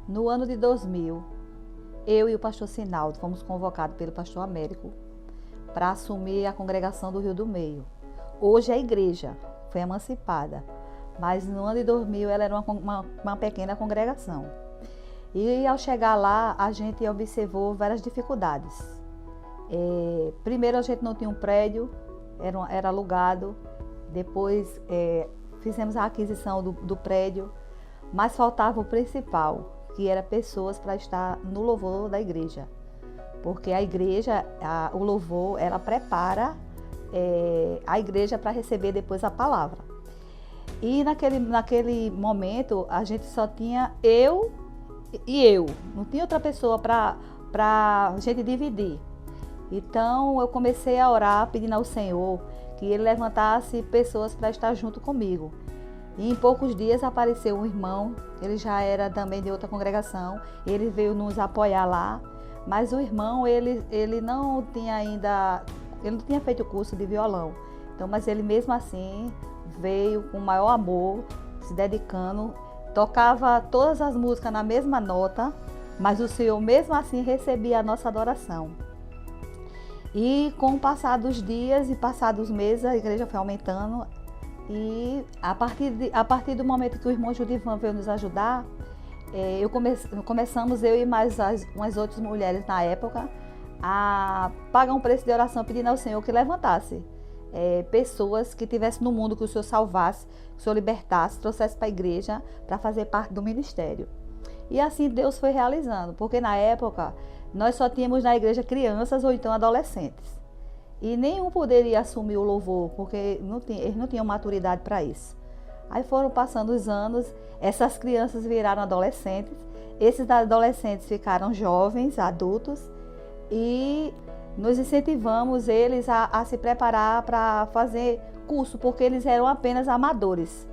No ano de 2000, eu e o pastor Sinaldo fomos convocados pelo pastor Américo para assumir a congregação do Rio do Meio. Hoje a igreja foi emancipada, mas no ano de 2000 ela era uma pequena congregação. E ao chegar lá, a gente observou várias dificuldades. Primeiro, a gente não tinha um prédio, era alugado. Depois, fizemos a aquisição do prédio, mas faltava o principal, que era pessoas para estar no louvor da igreja. Porque a igreja, o louvor, ela prepara a igreja para receber depois a palavra. E naquele momento, a gente só tinha eu, não tinha outra pessoa para a gente dividir. Então eu comecei a orar pedindo ao Senhor que Ele levantasse pessoas para estar junto comigo. E em poucos dias apareceu um irmão, ele já era também de outra congregação, ele veio nos apoiar lá, mas o irmão ele não tinha feito o curso de violão. Então, mas ele mesmo assim veio com o maior amor, se dedicando, tocava todas as músicas na mesma nota, mas o Senhor mesmo assim recebia a nossa adoração. E com o passar dos dias e passar dos meses, a igreja foi aumentando. E a partir do momento que o irmão Judivan veio nos ajudar, começamos, eu e mais umas outras mulheres na época, a pagar um preço de oração pedindo ao Senhor que levantasse pessoas que estivessem no mundo, que o Senhor salvasse, que o Senhor libertasse, trouxesse para a igreja para fazer parte do ministério. E assim Deus foi realizando, porque na época nós só tínhamos na igreja crianças ou então adolescentes. E nenhum poderia assumir o louvor, porque eles não tinham maturidade para isso. Aí foram passando os anos, essas crianças viraram adolescentes, esses adolescentes ficaram jovens, adultos, e nos incentivamos eles a se preparar para fazer curso, porque eles eram apenas amadores.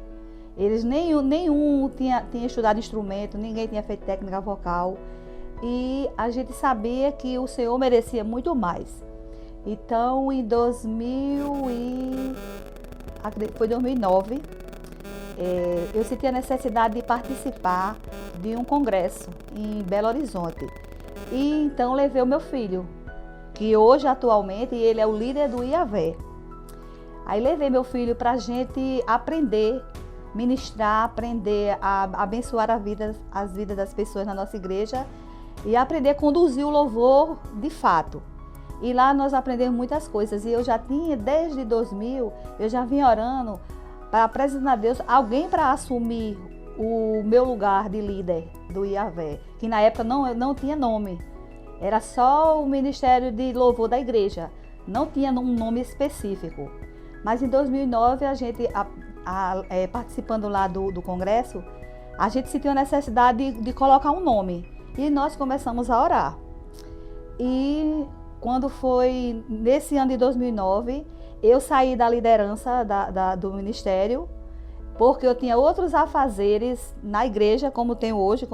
Eles nenhum tinha estudado instrumento, ninguém tinha feito técnica vocal, e a gente sabia que o Senhor merecia muito mais. Então, em 2009, eu senti a necessidade de participar de um congresso em Belo Horizonte. E então levei o meu filho, que hoje, atualmente, ele é o líder do IAVE. Aí levei meu filho para a gente aprender, ministrar, aprender a abençoar as vidas das pessoas na nossa igreja e aprender a conduzir o louvor de fato. E lá nós aprendemos muitas coisas. E eu já tinha, desde 2000, eu já vinha orando para apresentar a Deus alguém para assumir o meu lugar de líder do IAVE, que na época não tinha nome. Era só o Ministério de Louvor da igreja. Não tinha um nome específico. Mas em 2009, a gente, participando lá do congresso, a gente sentiu a necessidade de colocar um nome. E nós começamos a orar. E quando foi nesse ano de 2009, eu saí da liderança do ministério, porque eu tinha outros afazeres na igreja, como tenho hoje, eu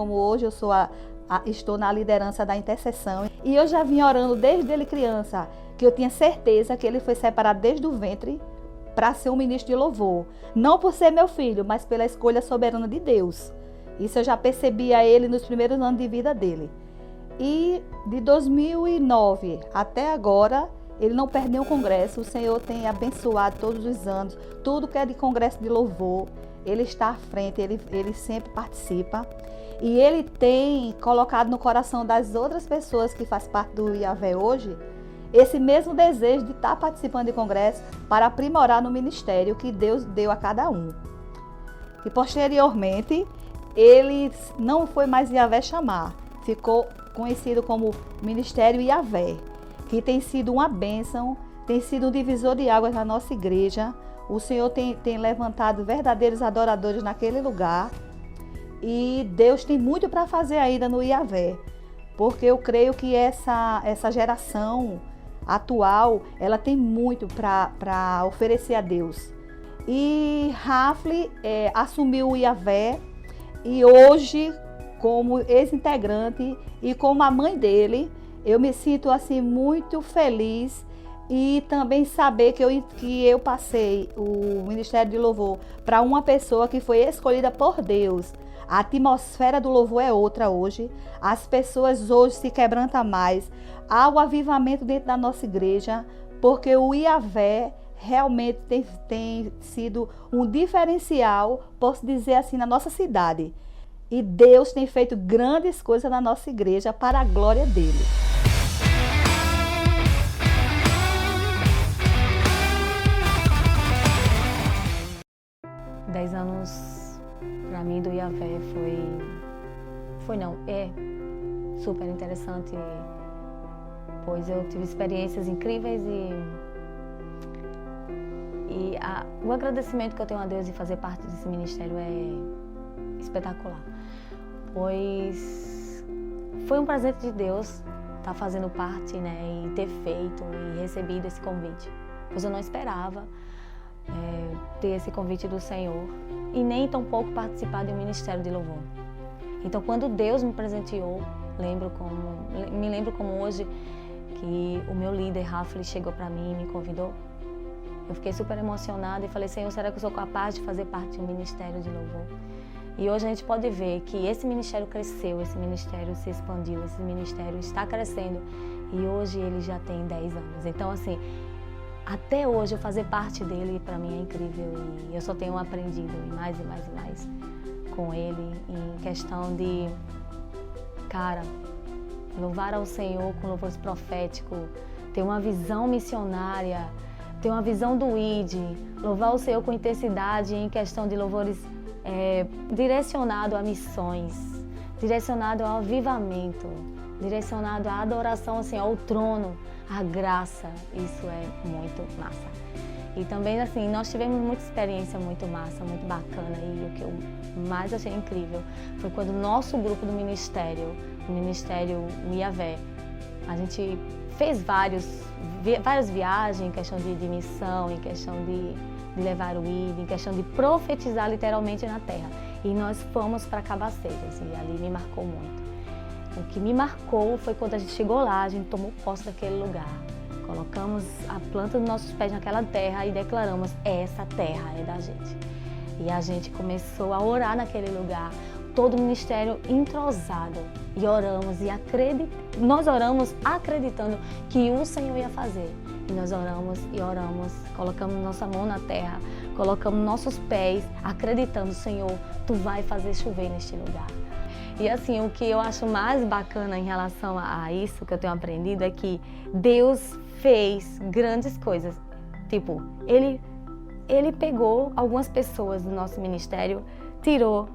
estou na liderança da intercessão. E eu já vinha orando desde ele criança, que eu tinha certeza que ele foi separado desde o ventre para ser um ministro de louvor. Não por ser meu filho, mas pela escolha soberana de Deus. Isso eu já percebia ele nos primeiros anos de vida dele. E de 2009 até agora, ele não perdeu um congresso. O Senhor tem abençoado todos os anos. Tudo que é de congresso de louvor, ele está à frente, ele sempre participa. E ele tem colocado no coração das outras pessoas que fazem parte do IAVE hoje, esse mesmo desejo de estar participando de congresso para aprimorar no ministério que Deus deu a cada um. E posteriormente, ele não foi mais IAVE chamar, ficou conhecido como Ministério IAVE, que tem sido uma bênção, tem sido um divisor de águas na nossa igreja. O Senhor tem levantado verdadeiros adoradores naquele lugar e Deus tem muito para fazer ainda no IAVE, porque eu creio que essa geração atual, ela tem muito para oferecer a Deus. E Rafle assumiu o IAVE e hoje, como ex-integrante e como a mãe dele, eu me sinto assim muito feliz e também saber que eu passei o Ministério de Louvor para uma pessoa que foi escolhida por Deus. A atmosfera do louvor é outra hoje. As pessoas hoje se quebrantam mais. Há o avivamento dentro da nossa igreja, porque o Iavé realmente tem sido um diferencial, posso dizer assim, na nossa cidade. E Deus tem feito grandes coisas na nossa igreja para a glória dele. Dez anos para mim do Iavé é super interessante, pois eu tive experiências incríveis o agradecimento que eu tenho a Deus de fazer parte desse ministério é espetacular, pois foi um presente de Deus estar fazendo parte, né, e ter feito e recebido esse convite, pois eu não esperava ter esse convite do Senhor e nem tampouco participar de um ministério de louvor. Então, quando Deus me presenteou, me lembro como hoje que o meu líder, Rafli, chegou para mim e me convidou. Eu fiquei super emocionada e falei, Senhor, será que eu sou capaz de fazer parte de um ministério de louvor? E hoje a gente pode ver que esse ministério cresceu, esse ministério se expandiu, esse ministério está crescendo e hoje ele já tem 10 anos. Então, assim, até hoje eu fazer parte dele para mim é incrível e eu só tenho aprendido mais e mais e mais com ele em questão de, louvar ao Senhor com louvores proféticos, ter uma visão missionária, ter uma visão do ID, louvar o Senhor com intensidade em questão de louvores direcionado a missões, direcionado ao avivamento, direcionado à adoração assim, ao trono, à graça. Isso é muito massa. E também assim, nós tivemos muita experiência muito massa, muito bacana, e o que eu mais achei incrível foi quando o nosso grupo do ministério, o Ministério Iavé, a gente fez várias viagens em questão de missão, em questão de levar o ID, em questão de profetizar literalmente na terra. E nós fomos para Cabaceiras e ali me marcou muito. O que me marcou foi quando a gente chegou lá, a gente tomou posse daquele lugar. Colocamos a planta dos nossos pés naquela terra e declaramos, essa terra é da gente. E a gente começou a orar naquele lugar, todo o ministério entrosado. E oramos nós oramos acreditando que o Senhor ia fazer. E nós oramos e oramos, colocamos nossa mão na terra, colocamos nossos pés, acreditando, Senhor, Tu vai fazer chover neste lugar. E assim, o que eu acho mais bacana em relação a isso que eu tenho aprendido é que Deus fez grandes coisas. Tipo, Ele pegou algumas pessoas do nosso ministério, tirou,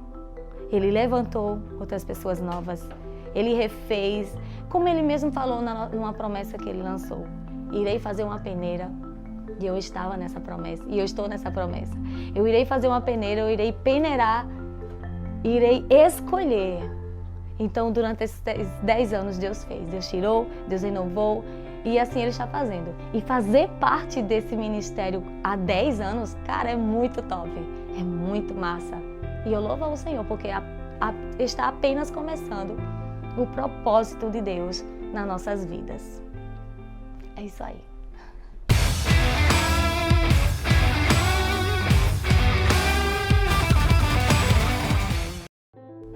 Ele levantou outras pessoas novas, Ele refez, como Ele mesmo falou numa promessa que Ele lançou. Irei fazer uma peneira, e eu estava nessa promessa, e eu estou nessa promessa. Eu irei fazer uma peneira, eu irei peneirar, irei escolher. Então, durante esses 10 anos, Deus fez. Deus tirou, Deus renovou, e assim Ele está fazendo. E fazer parte desse ministério há 10 anos, cara, é muito top, é muito massa. E eu louvo ao Senhor, porque está apenas começando o propósito de Deus nas nossas vidas. É isso aí.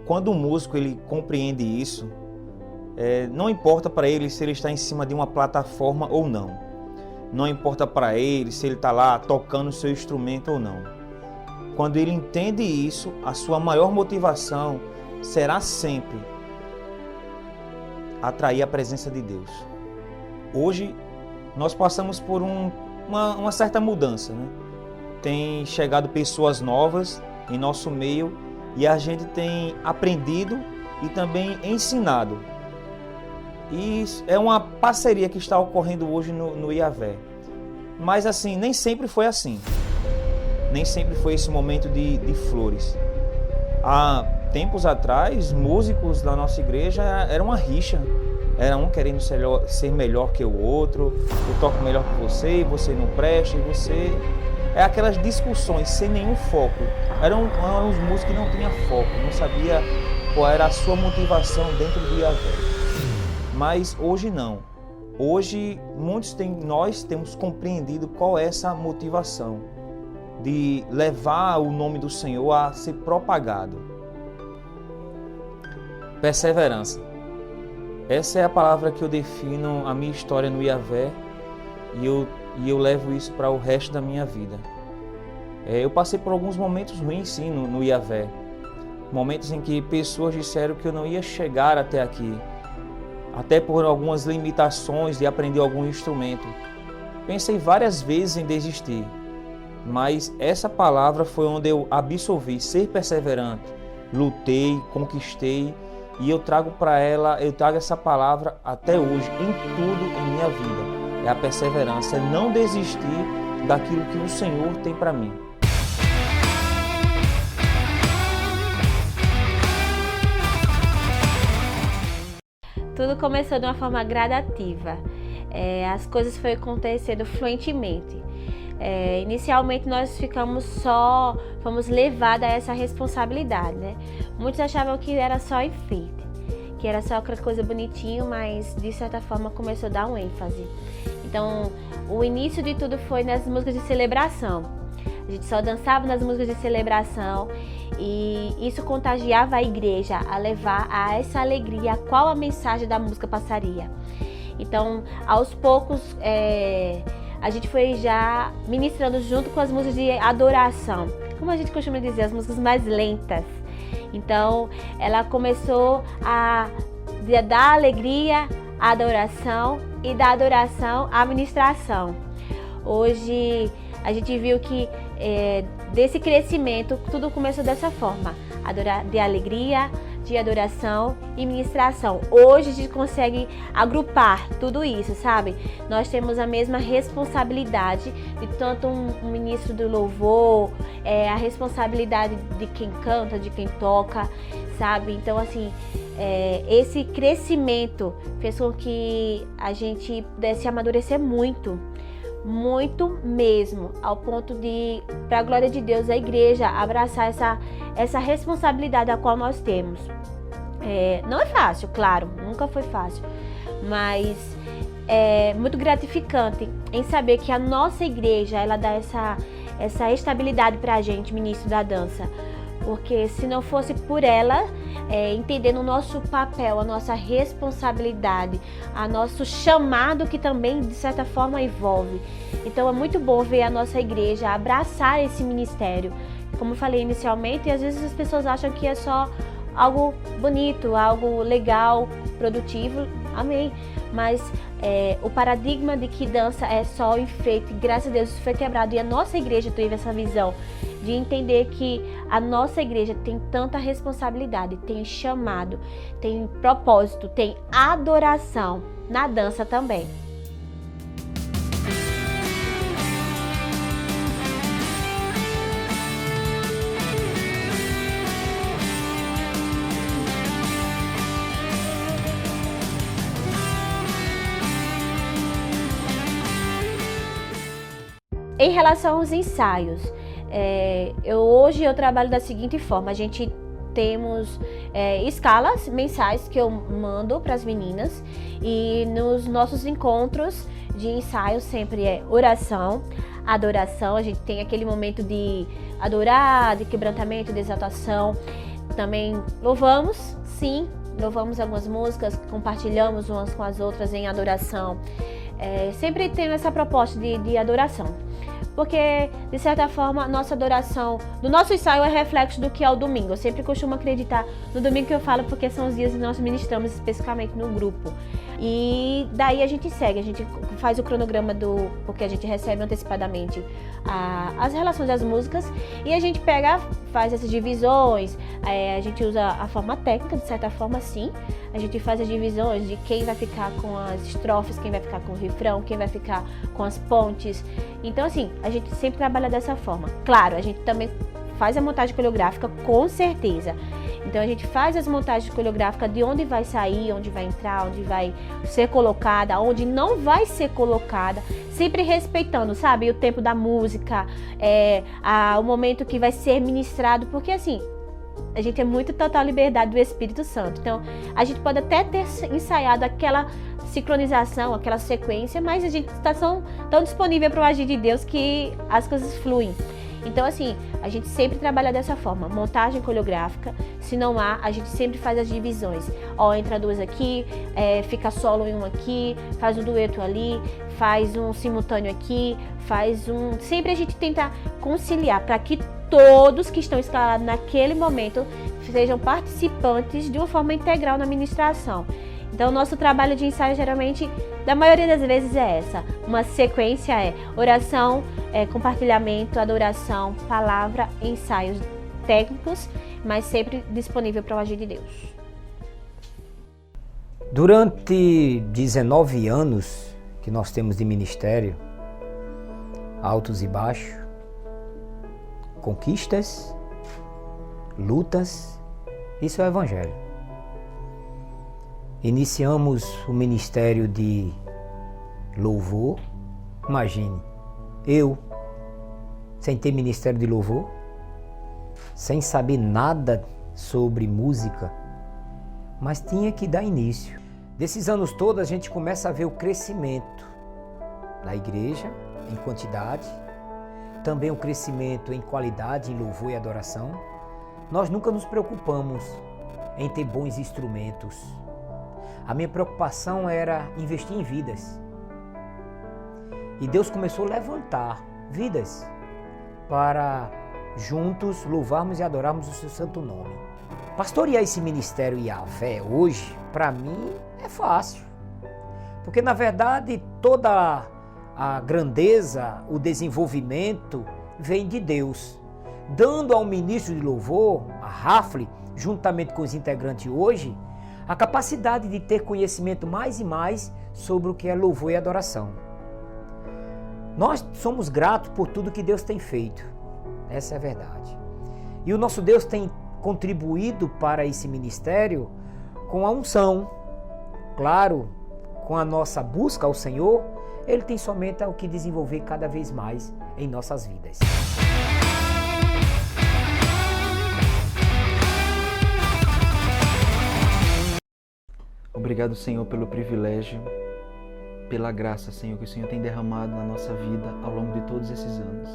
Quando o músico ele compreende isso, não importa para ele se ele está em cima de uma plataforma ou não. Não importa para ele se ele está lá tocando o seu instrumento ou não. Quando ele entende isso, a sua maior motivação será sempre atrair a presença de Deus. Hoje, nós passamos por uma certa mudança, né? Tem chegado pessoas novas em nosso meio e a gente tem aprendido e também ensinado. E é uma parceria que está ocorrendo hoje no Iavé. Mas assim, nem sempre foi assim. Nem sempre foi esse momento de flores. Há tempos atrás, músicos da nossa igreja era uma rixa. Era um querendo ser melhor que o outro, eu toco melhor que você, você não presta, e você... aquelas discussões sem nenhum foco. Eram uns músicos que não tinham foco, não sabia qual era a sua motivação dentro do Iavé. Mas hoje não. Hoje nós temos compreendido qual é essa motivação de levar o nome do Senhor a ser propagado. Perseverança. Essa é a palavra que eu defino a minha história no Yahvé e eu levo isso para o resto da minha vida. Eu passei por alguns momentos ruins, sim, no Yahvé. Momentos em que pessoas disseram que eu não ia chegar até aqui, até por algumas limitações de aprender algum instrumento. Pensei várias vezes em desistir, mas essa palavra foi onde eu absorvi ser perseverante, lutei, conquistei e eu trago essa palavra até hoje, em tudo em minha vida. É a perseverança, é não desistir daquilo que o Senhor tem para mim. Tudo começou de uma forma gradativa. As coisas foram acontecendo fluentemente. Inicialmente nós fomos levados a essa responsabilidade, né? Muitos achavam que era só enfeite, que era só aquela coisa bonitinha, mas de certa forma começou a dar um ênfase. Então, o início de tudo foi nas músicas de celebração. A gente só dançava nas músicas de celebração e isso contagiava a igreja a levar a essa alegria, qual a mensagem da música passaria. Então, aos poucos, a gente foi já ministrando junto com as músicas de adoração, como a gente costuma dizer, as músicas mais lentas. Então, ela começou a dar alegria à adoração e da adoração à ministração. Hoje, a gente viu que desse crescimento, tudo começou dessa forma, de alegria, de adoração e ministração. Hoje a gente consegue agrupar tudo isso, sabe? Nós temos a mesma responsabilidade de tanto um ministro do louvor, a responsabilidade de quem canta, de quem toca, sabe? Então, assim, esse crescimento fez com que a gente pudesse amadurecer muito mesmo, ao ponto de, para a glória de Deus, a igreja abraçar essa responsabilidade a qual nós temos. Não é fácil, claro, nunca foi fácil, mas é muito gratificante em saber que a nossa igreja, ela dá essa estabilidade para a gente, ministro da dança, porque se não fosse por ela, entendendo o nosso papel, a nossa responsabilidade, a nosso chamado que também de certa forma envolve. Então é muito bom ver a nossa igreja abraçar esse ministério. Como eu falei inicialmente, às vezes as pessoas acham que é só algo bonito, algo legal, produtivo, amém. Mas o paradigma de que dança é só enfeite, graças a Deus isso foi quebrado e a nossa igreja teve essa visão de entender que a nossa igreja tem tanta responsabilidade, tem chamado, tem propósito, tem adoração na dança também. Em relação aos ensaios, hoje eu trabalho da seguinte forma: a gente temos escalas mensais que eu mando para as meninas e nos nossos encontros de ensaio sempre é oração, adoração, a gente tem aquele momento de adorar, de quebrantamento, de exaltação, também louvamos, sim, louvamos algumas músicas, compartilhamos umas com as outras em adoração, sempre tendo essa proposta de adoração. Porque, de certa forma, a nossa adoração, do nosso ensaio é reflexo do que é o domingo. Eu sempre costumo acreditar no domingo que eu falo, porque são os dias que nós ministramos especificamente no grupo. E daí a gente segue, a gente faz o cronograma porque a gente recebe antecipadamente as relações das músicas e a gente faz essas divisões, a gente usa a forma técnica, de certa forma sim, a gente faz as divisões de quem vai ficar com as estrofes, quem vai ficar com o refrão, quem vai ficar com as pontes. Então assim, a gente sempre trabalha dessa forma. Claro, a gente também faz a montagem coreográfica, com certeza. Então a gente faz as montagens coreográficas de onde vai sair, onde vai entrar, onde vai ser colocada, onde não vai ser colocada, sempre respeitando, sabe, o tempo da música, o momento que vai ser ministrado, porque assim, a gente é muito total liberdade do Espírito Santo. Então a gente pode até ter ensaiado aquela sincronização, aquela sequência, mas a gente está tão disponível para o agir de Deus que as coisas fluem. Então, assim, a gente sempre trabalha dessa forma, montagem coreográfica. Se não há, a gente sempre faz as divisões. Ó, entra duas aqui, fica solo em um aqui, faz um dueto ali, faz um simultâneo aqui, faz um... Sempre a gente tenta conciliar para que todos que estão escalados naquele momento sejam participantes de uma forma integral na ministração. Então, o nosso trabalho de ensaio, geralmente, da maioria das vezes é essa. Uma sequência é oração, compartilhamento, adoração, palavra, ensaios técnicos, mas sempre disponível para o agir de Deus. Durante 19 anos que nós temos de ministério, altos e baixos, conquistas, lutas, isso é o Evangelho. Iniciamos o ministério de louvor. Imagine, eu, sem ter ministério de louvor, sem saber nada sobre música, mas tinha que dar início. Desses anos todos a gente começa a ver o crescimento na igreja, em quantidade, também o crescimento em qualidade, em louvor e adoração. Nós nunca nos preocupamos em ter bons instrumentos. A minha preocupação era investir em vidas. E Deus começou a levantar vidas para juntos louvarmos e adorarmos o seu santo nome. Pastorear esse ministério Yahvé hoje, para mim, é fácil. Porque, na verdade, toda a grandeza, o desenvolvimento vem de Deus. Dando ao ministro de louvor, a Rafle, juntamente com os integrantes hoje, a capacidade de ter conhecimento mais e mais sobre o que é louvor e adoração. Nós somos gratos por tudo que Deus tem feito. Essa é a verdade. E o nosso Deus tem contribuído para esse ministério com a unção. Claro, com a nossa busca ao Senhor, Ele tem somente o que desenvolver cada vez mais em nossas vidas. Obrigado, Senhor, pelo privilégio, pela graça, Senhor, que o Senhor tem derramado na nossa vida ao longo de todos esses anos.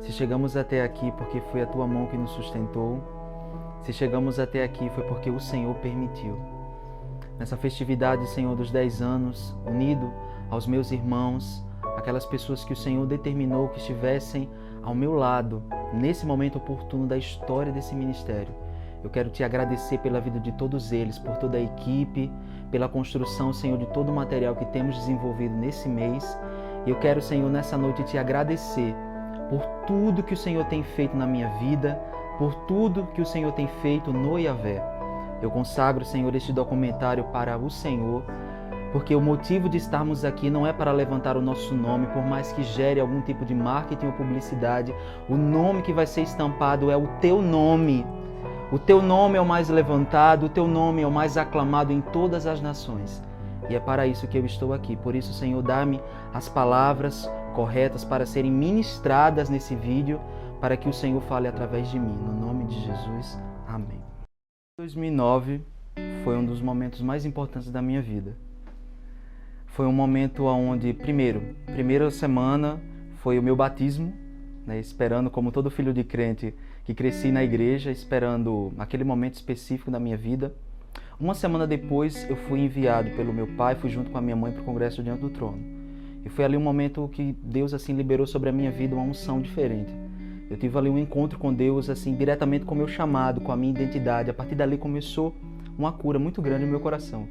Se chegamos até aqui porque foi a Tua mão que nos sustentou, se chegamos até aqui foi porque o Senhor permitiu. Nessa festividade, Senhor, dos 10 anos, unido aos meus irmãos, aquelas pessoas que o Senhor determinou que estivessem ao meu lado, nesse momento oportuno da história desse ministério, eu quero Te agradecer pela vida de todos eles, por toda a equipe, pela construção, Senhor, de todo o material que temos desenvolvido nesse mês. E eu quero, Senhor, nessa noite Te agradecer por tudo que o Senhor tem feito na minha vida, por tudo que o Senhor tem feito no Yahvé. Eu consagro, Senhor, este documentário para o Senhor, porque o motivo de estarmos aqui não é para levantar o nosso nome, por mais que gere algum tipo de marketing ou publicidade. O nome que vai ser estampado é o Teu nome. O Teu nome é o mais levantado, o Teu nome é o mais aclamado em todas as nações. E é para isso que eu estou aqui. Por isso, Senhor, dá-me as palavras corretas para serem ministradas nesse vídeo, para que o Senhor fale através de mim. No nome de Jesus, amém. 2009 foi um dos momentos mais importantes da minha vida. Foi um momento onde, primeira semana foi o meu batismo, né, esperando, como todo filho de crente que cresci na igreja, esperando aquele momento específico da minha vida. Uma semana depois, eu fui enviado pelo meu pai, fui junto com a minha mãe para o Congresso Diante do Trono. E foi ali um momento que Deus assim liberou sobre a minha vida uma unção diferente. Eu tive ali um encontro com Deus, assim, diretamente com o meu chamado, com a minha identidade. A partir dali começou uma cura muito grande no meu coração.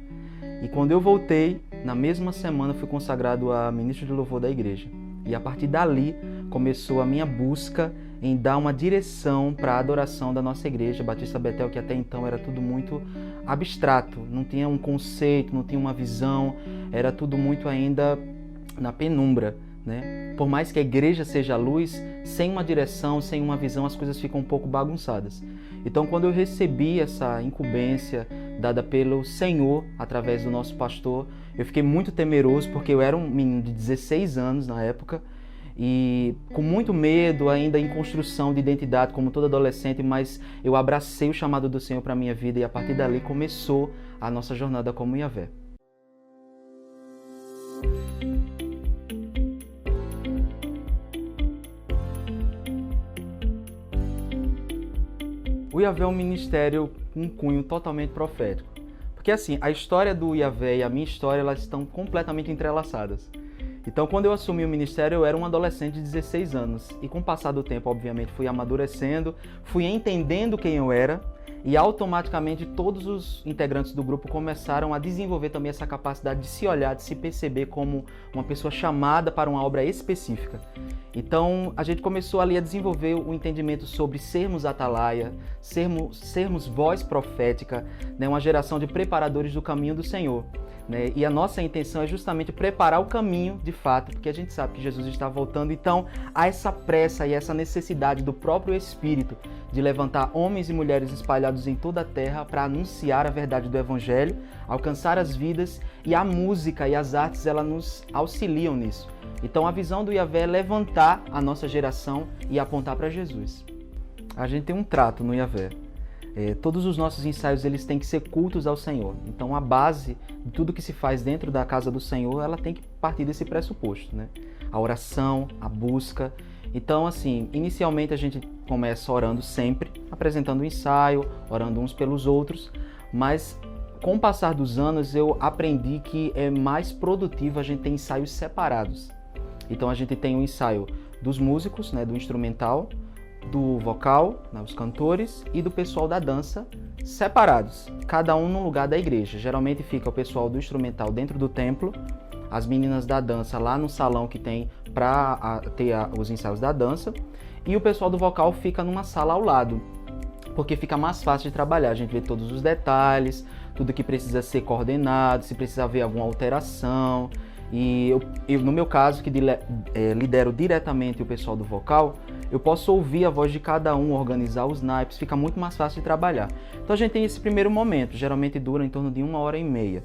E quando eu voltei, na mesma semana fui consagrado a ministro de louvor da igreja. E a partir dali começou a minha busca em dar uma direção para a adoração da nossa igreja Batista Betel, que até então era tudo muito abstrato, não tinha um conceito, não tinha uma visão, era tudo muito ainda na penumbra, né? Por mais que a igreja seja a luz, sem uma direção, sem uma visão, as coisas ficam um pouco bagunçadas. Então, quando eu recebi essa incumbência dada pelo Senhor, através do nosso pastor, eu fiquei muito temeroso, porque eu era um menino de 16 anos na época, e com muito medo, ainda em construção de identidade, como todo adolescente, mas eu abracei o chamado do Senhor para a minha vida, e a partir dali começou a nossa jornada como Yahvé. O Yahvé é um ministério com um cunho totalmente profético. Porque assim, a história do Yahvé e a minha história, elas estão completamente entrelaçadas. Então, quando eu assumi o ministério, eu era um adolescente de 16 anos. E com o passar do tempo, obviamente, fui amadurecendo, fui entendendo quem eu era. E automaticamente todos os integrantes do grupo começaram a desenvolver também essa capacidade de se olhar, de se perceber como uma pessoa chamada para uma obra específica. Então a gente começou ali a desenvolver o entendimento sobre sermos atalaia, sermos voz profética, né, uma geração de preparadores do caminho do Senhor. Né? E a nossa intenção é justamente preparar o caminho, de fato, porque a gente sabe que Jesus está voltando. Então há essa pressa e essa necessidade do próprio Espírito de levantar homens e mulheres espalhados em toda a terra para anunciar a verdade do Evangelho, alcançar as vidas, e a música e as artes, elas nos auxiliam nisso. Então a visão do Yahvé é levantar a nossa geração e apontar para Jesus. A gente tem um trato no Yahvé. Todos os nossos ensaios, eles têm que ser cultos ao Senhor. Então a base de tudo que se faz dentro da casa do Senhor, ela tem que partir desse pressuposto, né? A oração, a busca. Então, assim, inicialmente a gente começa orando sempre, apresentando o ensaio, orando uns pelos outros, mas com o passar dos anos eu aprendi que é mais produtivo a gente ter ensaios separados. Então a gente tem o ensaio dos músicos, né, do instrumental, do vocal, né, os cantores, e do pessoal da dança separados, cada um num lugar da igreja. Geralmente fica o pessoal do instrumental dentro do templo, as meninas da dança lá no salão que tem para ter os ensaios da dança, e o pessoal do vocal fica numa sala ao lado, porque fica mais fácil de trabalhar. A gente vê todos os detalhes, tudo que precisa ser coordenado, se precisa haver alguma alteração. E eu no meu caso, que lidero diretamente o pessoal do vocal, eu posso ouvir a voz de cada um, organizar os naipes, fica muito mais fácil de trabalhar. Então a gente tem esse primeiro momento, geralmente dura em torno de 1h30.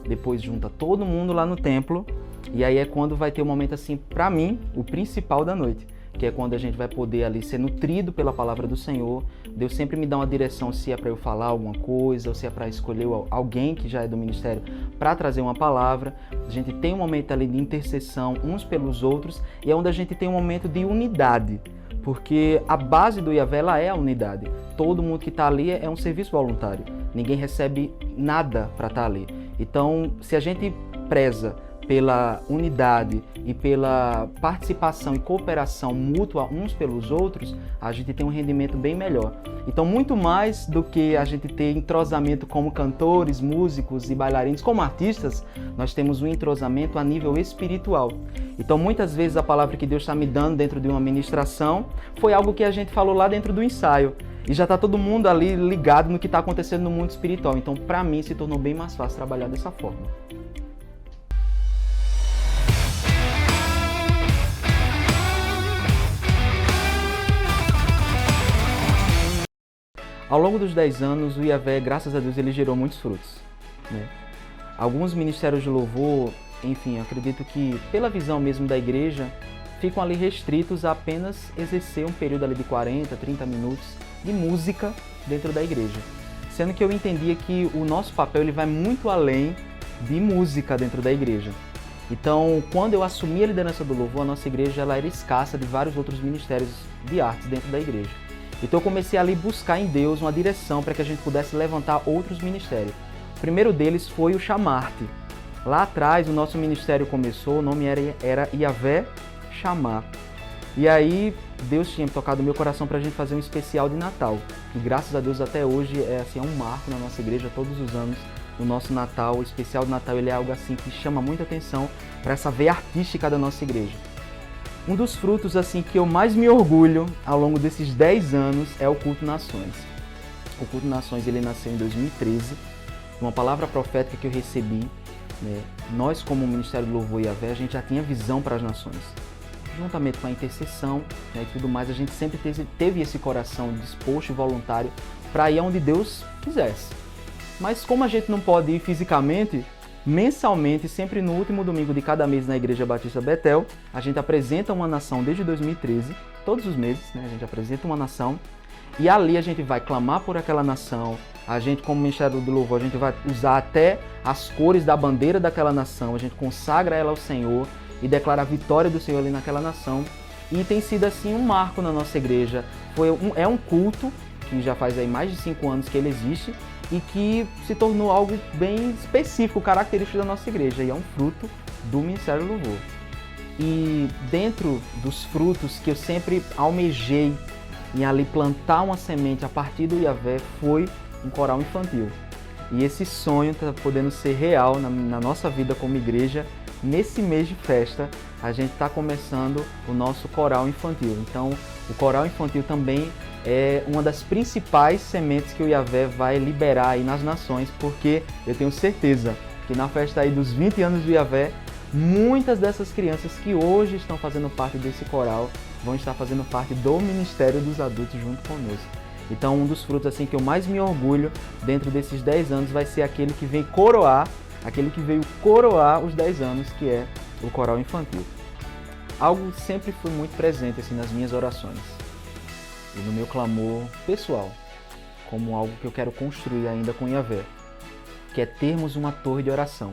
Depois junta todo mundo lá no templo, e aí é quando vai ter o momento, assim, pra mim, o principal da noite, que é quando a gente vai poder ali ser nutrido pela palavra do Senhor. Deus sempre me dá uma direção, se é para eu falar alguma coisa, ou se é para escolher alguém que já é do ministério para trazer uma palavra. A gente tem um momento ali de intercessão uns pelos outros, e é onde a gente tem um momento de unidade, porque a base do Yahvé, ela é a unidade. Todo mundo que está ali é um serviço voluntário, ninguém recebe nada para estar ali. Então, se a gente preza pela unidade e pela participação e cooperação mútua uns pelos outros, a gente tem um rendimento bem melhor. Então, muito mais do que a gente ter entrosamento como cantores, músicos e bailarinos, como artistas, nós temos um entrosamento a nível espiritual. Então, muitas vezes a palavra que Deus está me dando dentro de uma ministração foi algo que a gente falou lá dentro do ensaio. E já está todo mundo ali ligado no que está acontecendo no mundo espiritual. Então, para mim, se tornou bem mais fácil trabalhar dessa forma. Ao longo dos 10 anos, o Yahvé, graças a Deus, ele gerou muitos frutos, né? Alguns ministérios de louvor, enfim, acredito que, pela visão mesmo da igreja, ficam ali restritos a apenas exercer um período ali de 40, 30 minutos de música dentro da igreja. Sendo que eu entendia que o nosso papel ele vai muito além de música dentro da igreja. Então, quando eu assumi a liderança do louvor, a nossa igreja ela era escassa de vários outros ministérios de artes dentro da igreja. Então eu comecei ali a buscar em Deus uma direção para que a gente pudesse levantar outros ministérios. O primeiro deles foi o Chamarte. Lá atrás o nosso ministério começou, o nome era Yahvé Chamar. E aí Deus tinha tocado no meu coração para a gente fazer um especial de Natal. E graças a Deus até hoje é um marco na nossa igreja, todos os anos. O nosso Natal, o especial de Natal, ele é algo assim que chama muita atenção para essa veia artística da nossa igreja. Um dos frutos assim que eu mais me orgulho ao longo desses 10 anos é o Culto Nações. O Culto Nações ele nasceu em 2013, uma palavra profética que eu recebi, né? Nós como Ministério do Louvor e Yahvé, a gente já tinha visão para as nações. Juntamente com a intercessão, né, e tudo mais, a gente sempre teve esse coração disposto e voluntário para ir onde Deus quisesse. Mas como a gente não pode ir fisicamente, mensalmente, sempre no último domingo de cada mês na Igreja Batista Betel, a gente apresenta uma nação desde 2013, todos os meses, né, a gente apresenta uma nação, e ali a gente vai clamar por aquela nação, a gente como Ministério do Louvor, a gente vai usar até as cores da bandeira daquela nação, a gente consagra ela ao Senhor e declara a vitória do Senhor ali naquela nação, e tem sido assim um marco na nossa igreja. É um culto que já faz aí mais de 5 anos que ele existe e que se tornou algo bem específico, característico da nossa igreja, e é um fruto do Ministério do Louvor. E dentro dos frutos que eu sempre almejei em ali plantar uma semente a partir do Yahvé foi um coral infantil. E esse sonho está podendo ser real na nossa vida como igreja. Nesse mês de festa, a gente está começando o nosso coral infantil. Então, o coral infantil também é uma das principais sementes que o Yahvé vai liberar aí nas nações, porque eu tenho certeza que na festa aí dos 20 anos do Yahvé, muitas dessas crianças que hoje estão fazendo parte desse coral vão estar fazendo parte do Ministério dos Adultos junto conosco. Então, um dos frutos assim que eu mais me orgulho dentro desses 10 anos vai ser aquele que veio coroar os 10 anos, que é o coral infantil. Algo sempre foi muito presente assim nas minhas orações e no meu clamor pessoal, como algo que eu quero construir ainda com Yahvé, que é termos uma torre de oração,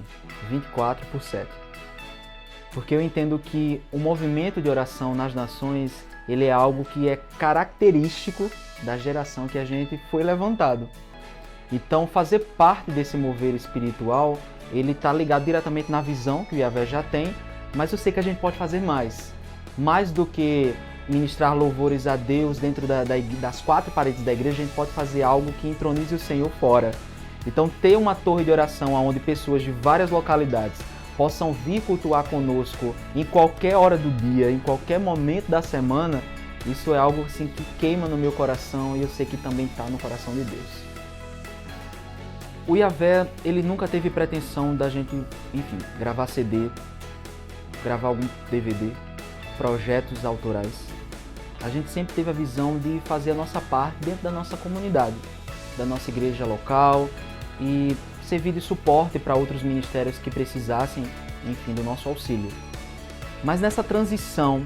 24/7. Porque eu entendo que o movimento de oração nas nações, ele é algo que é característico da geração que a gente foi levantado. Então, fazer parte desse mover espiritual, ele está ligado diretamente na visão que o Yahvé já tem, mas eu sei que a gente pode fazer mais. Mais do que ministrar louvores a Deus dentro das 4 paredes da igreja, a gente pode fazer algo que entronize o Senhor fora. Então, ter uma torre de oração onde pessoas de várias localidades possam vir cultuar conosco em qualquer hora do dia, em qualquer momento da semana, isso é algo assim que queima no meu coração e eu sei que também está no coração de Deus. O Yahvé, ele nunca teve pretensão da gente, enfim, gravar CD, gravar algum DVD, projetos autorais. A gente sempre teve a visão de fazer a nossa parte dentro da nossa comunidade, da nossa igreja local e servir de suporte para outros ministérios que precisassem, enfim, do nosso auxílio. Mas nessa transição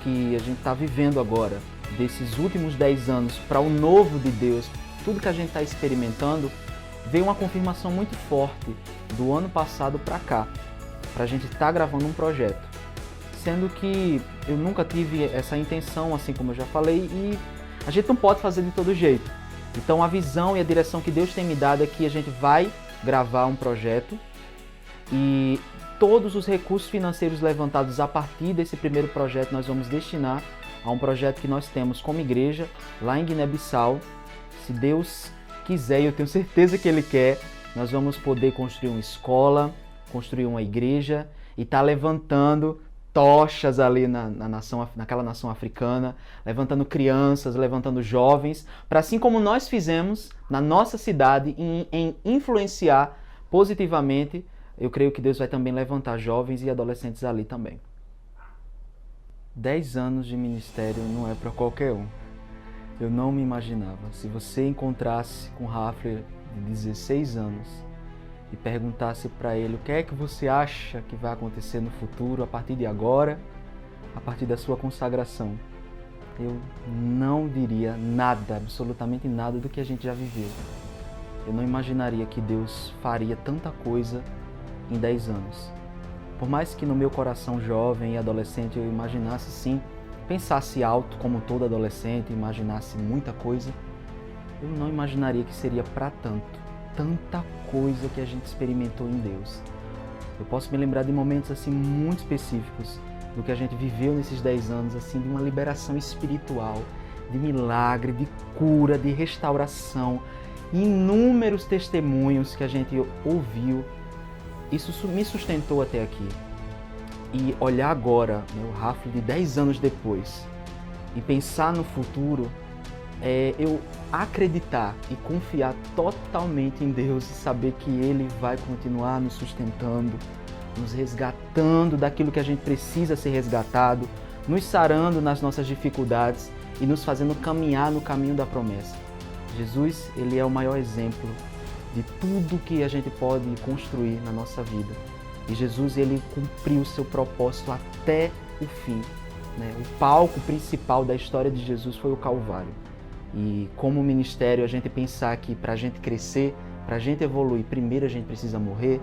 que a gente está vivendo agora, desses últimos 10 anos para o novo de Deus, tudo que a gente está experimentando, veio uma confirmação muito forte do ano passado para cá, para a gente estar gravando um projeto. Sendo que eu nunca tive essa intenção, assim como eu já falei, e a gente não pode fazer de todo jeito. Então a visão e a direção que Deus tem me dado é que a gente vai gravar um projeto e todos os recursos financeiros levantados a partir desse primeiro projeto nós vamos destinar a um projeto que nós temos como igreja lá em Guiné-Bissau. Se Deus quiser, e eu tenho certeza que Ele quer, nós vamos poder construir uma escola, construir uma igreja e estar levantando tochas ali naquela nação africana, levantando crianças, levantando jovens, para assim como nós fizemos na nossa cidade em influenciar positivamente, eu creio que Deus vai também levantar jovens e adolescentes ali também. 10 anos de ministério não é para qualquer um. Eu não me imaginava. Se você encontrasse com Rafler de 16 anos e perguntasse para ele o que é que você acha que vai acontecer no futuro, a partir de agora, a partir da sua consagração, eu não diria nada, absolutamente nada do que a gente já viveu. Eu não imaginaria que Deus faria tanta coisa em 10 anos. Por mais que no meu coração jovem e adolescente eu imaginasse sim, pensasse alto como todo adolescente, imaginasse muita coisa, eu não imaginaria que seria para tanto. Tanta coisa que a gente experimentou em Deus. Eu posso me lembrar de momentos assim muito específicos do que a gente viveu nesses 10 anos, assim, de uma liberação espiritual, de milagre, de cura, de restauração, inúmeros testemunhos que a gente ouviu. Isso me sustentou até aqui. E olhar agora, o Rafler de 10 anos depois, e pensar no futuro, eu acreditar e confiar totalmente em Deus e saber que Ele vai continuar nos sustentando, nos resgatando daquilo que a gente precisa ser resgatado, nos sarando nas nossas dificuldades e nos fazendo caminhar no caminho da promessa. Jesus, Ele é o maior exemplo de tudo que a gente pode construir na nossa vida. E Jesus, Ele cumpriu o seu propósito até o fim, né? O palco principal da história de Jesus foi o Calvário. E como ministério, a gente pensar que para a gente crescer, para a gente evoluir, primeiro a gente precisa morrer,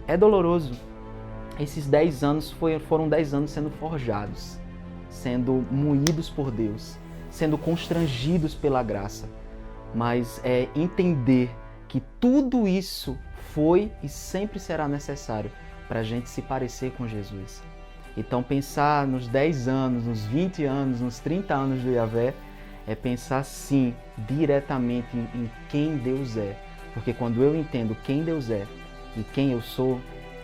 é doloroso. Esses 10 anos foram 10 anos sendo forjados, sendo moídos por Deus, sendo constrangidos pela graça. mas é entender que tudo isso foi e sempre será necessário para a gente se parecer com Jesus. Então pensar nos 10 anos, nos 20 anos, nos 30 anos do Yahvé é pensar sim diretamente em quem Deus é. Porque quando eu entendo quem Deus é e quem eu sou,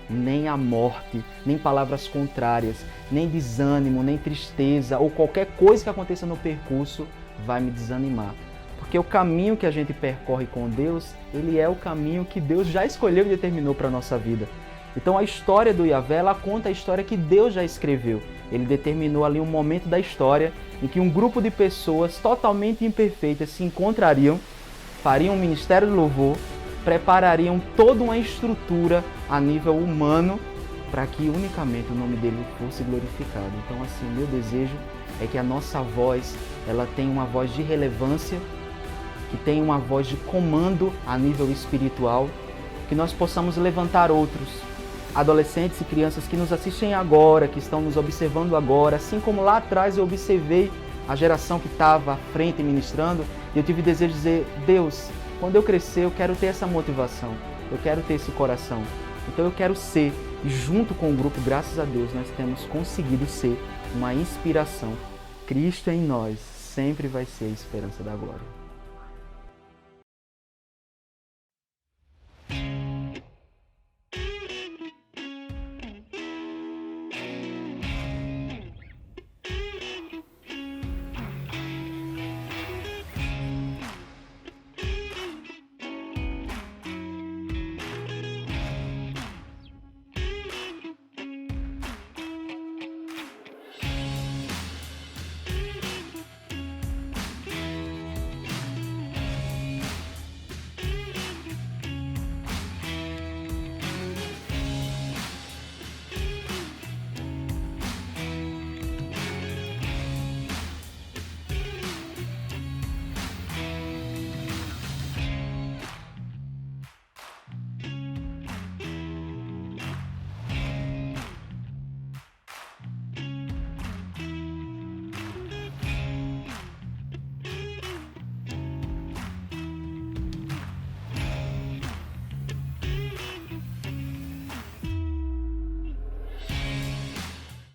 nem a morte, nem palavras contrárias, nem desânimo, nem tristeza ou qualquer coisa que aconteça no percurso vai me desanimar. Porque o caminho que a gente percorre com Deus, ele é o caminho que Deus já escolheu e determinou para a nossa vida. Então a história do Yahvé, ela conta a história que Deus já escreveu. Ele determinou ali um momento da história em que um grupo de pessoas totalmente imperfeitas se encontrariam, fariam um ministério de louvor, preparariam toda uma estrutura a nível humano para que unicamente o nome dele fosse glorificado. Então assim, o meu desejo é que a nossa voz, ela tenha uma voz de relevância, que tenha uma voz de comando a nível espiritual, que nós possamos levantar outros, adolescentes e crianças que nos assistem agora, que estão nos observando agora, assim como lá atrás eu observei a geração que estava à frente ministrando, e eu tive desejo de dizer, Deus, quando eu crescer eu quero ter essa motivação, eu quero ter esse coração, então eu quero ser, e junto com o grupo, graças a Deus, nós temos conseguido ser uma inspiração. Cristo em nós sempre vai ser a esperança da glória.